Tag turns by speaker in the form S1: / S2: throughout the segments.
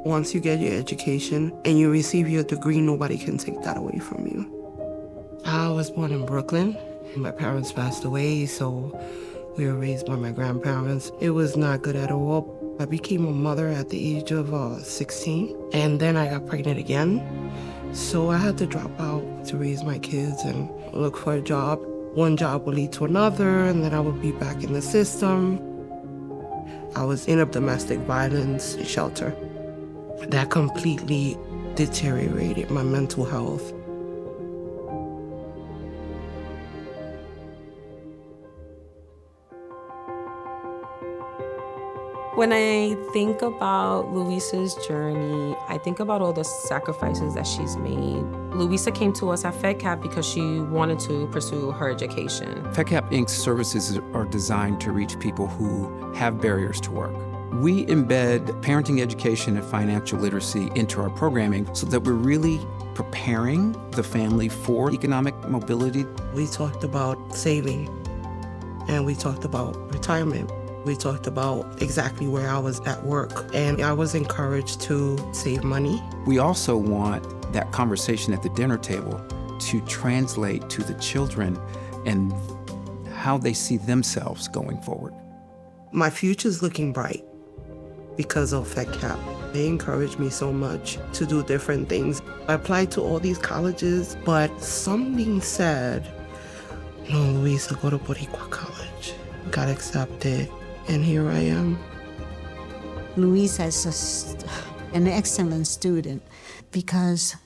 S1: Once you get your education and you receive your degree, nobody can take that away from you. I was born in Brooklyn. My parents passed away, so we were raised by my grandparents. It was not good at all. I became a mother at the age of 16, and then I got pregnant again. So I had to drop out to raise my kids and look for a job. One job would lead to another, and then I would be back in the system. I was in a domestic violence shelter. That completely deteriorated my mental health.
S2: When I think about Louisa's journey, I think about all the sacrifices that she's made. Louisa came to us at Fedcap because she wanted to pursue her education.
S3: Fedcap Inc.'s services are designed to reach people who have barriers to work. We embed parenting education and financial literacy into our programming so that we're really preparing the family for economic mobility.
S1: We talked about saving, and we talked about retirement. We talked about exactly where I was at work, and I was encouraged to save money.
S3: We also want that conversation at the dinner table to translate to the children and how they see themselves going forward.
S1: My future's looking bright because of Fedcap. They encouraged me so much to do different things. I applied to all these colleges, but something said, no, Louisa, go to Boricua College. Got accepted. And here I am.
S4: Louisa is an excellent student because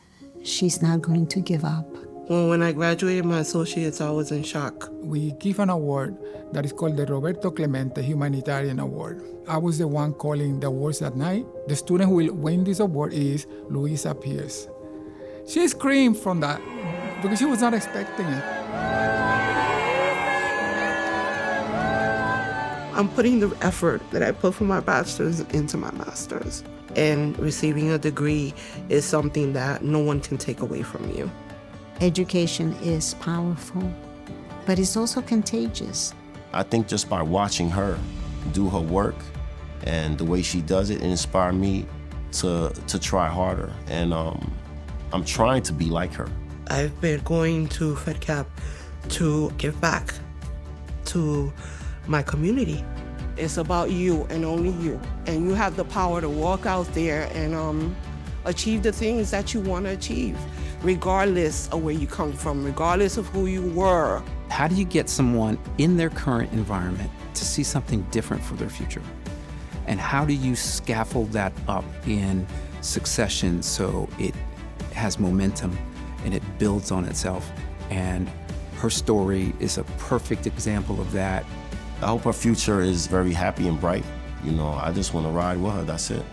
S4: she's not going to give up.
S1: Well, when I graduated my associates, I was in shock.
S5: We give an award that is called the Roberto Clemente Humanitarian Award. I was the one calling the awards that night. The student who will win this award is Louisa Pearce. She screamed from that because she was not expecting it.
S1: I'm putting the effort that I put for my bachelor's into my master's. And receiving a degree is something that no one can take away from you.
S4: Education is powerful, but it's also contagious.
S6: I think just by watching her do her work and the way she does it, it inspired me to try harder. And I'm trying to be like her.
S1: I've been going to Fedcap to give back to my community. It's about you and only you. And you have the power to walk out there and achieve the things that you want to achieve, regardless of where you come from, regardless of who you were.
S3: How do you get someone in their current environment to see something different for their future? And how do you scaffold that up in succession so it has momentum and it builds on itself? And her story is a perfect example of that.
S6: I hope her future is very happy and bright. You know, I just want to ride with her, that's it.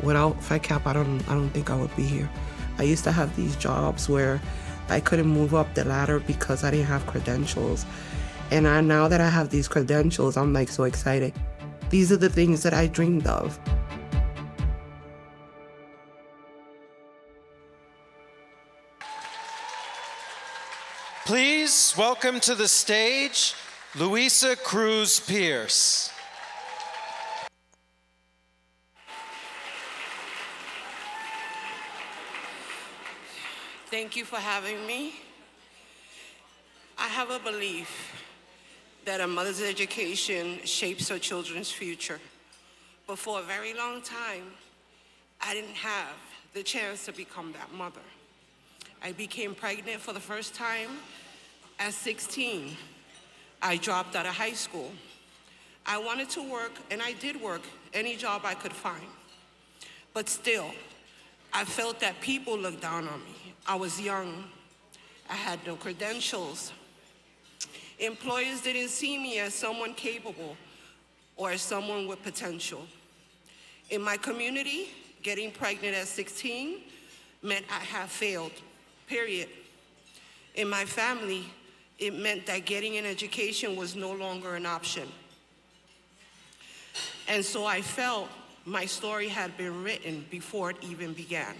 S1: Without Fedcap, I don't think I would be here. I used to have these jobs where I couldn't move up the ladder because I didn't have credentials. And now that I have these credentials, I'm like so excited. These are the things that I dreamed of.
S7: Please welcome to the stage, Louisa Cruz Pearce.
S1: Thank you for having me. I have a belief that a mother's education shapes her children's future. But for a very long time, I didn't have the chance to become that mother. I became pregnant for the first time at 16. I dropped out of high school. I wanted to work, and I did work any job I could find. But still, I felt that people looked down on me. I was young. I had no credentials. Employers didn't see me as someone capable or as someone with potential. In my community, getting pregnant at 16 meant I had failed, period. In my family, it meant that getting an education was no longer an option. And so I felt my story had been written before it even began.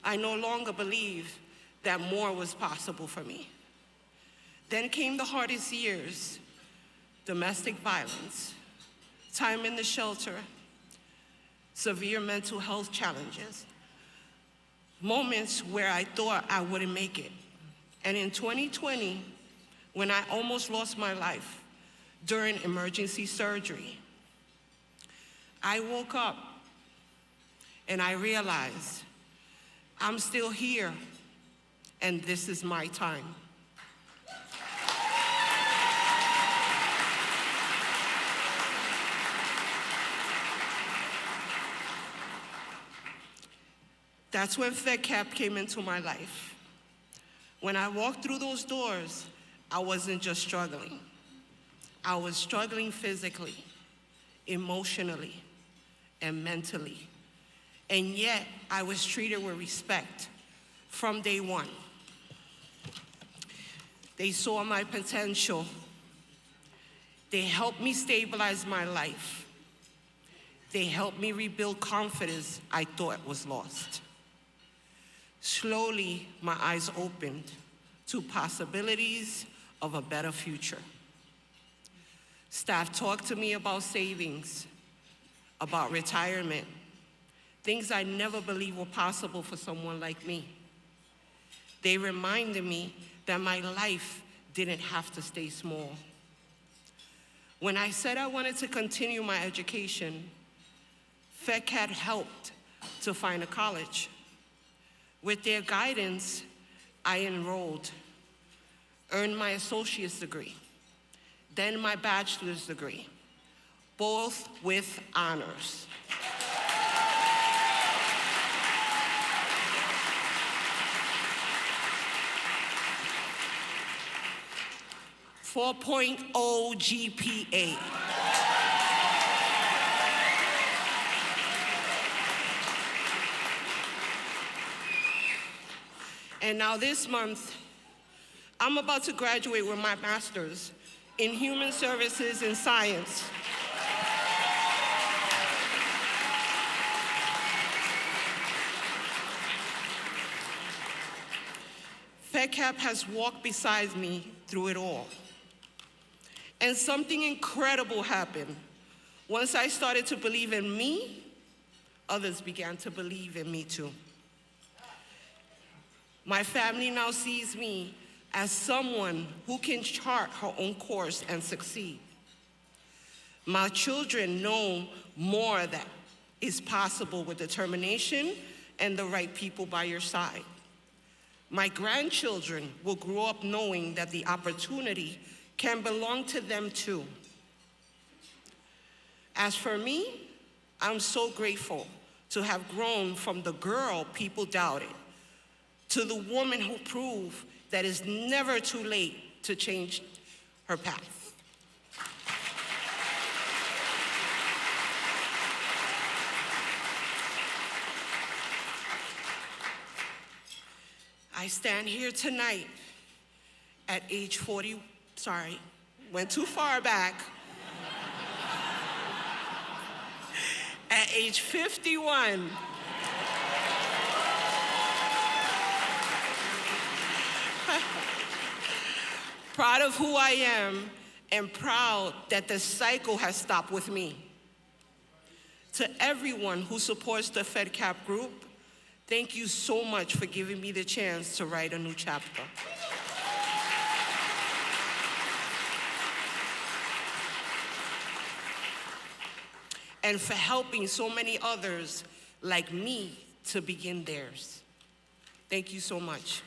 S1: I no longer believed that more was possible for me. Then came the hardest years: domestic violence, time in the shelter, severe mental health challenges, moments where I thought I wouldn't make it. And in 2020, when I almost lost my life during emergency surgery, I woke up and I realized I'm still here and this is my time. That's when Fedcap came into my life. When I walked through those doors, I wasn't just struggling. I was struggling physically, emotionally, and mentally. And yet, I was treated with respect from day one. They saw my potential. They helped me stabilize my life. They helped me rebuild confidence I thought was lost. Slowly, my eyes opened to possibilities of a better future. Staff talked to me about savings, about retirement, things I never believed were possible for someone like me. They reminded me that my life didn't have to stay small. When I said I wanted to continue my education, Fedcap helped to find a college. With their guidance, I enrolled, earned my associate's degree, then my bachelor's degree, both with honors. .0 GPA. And now this month, I'm about to graduate with my master's in human services and science. Fedcap has walked beside me through it all. And something incredible happened. Once I started to believe in me, others began to believe in me too. My family now sees me as someone who can chart her own course and succeed. My children know more that is possible with determination and the right people by your side. My grandchildren will grow up knowing that the opportunity can belong to them too. As for me, I'm so grateful to have grown from the girl people doubted to the woman who proved that it's never too late to change her path. I stand here tonight at age 40, went too far back. At age 51, proud of who I am and proud that the cycle has stopped with me. To everyone who supports the Fedcap Group, thank you so much for giving me the chance to write a new chapter. And for helping so many others like me to begin theirs. Thank you so much.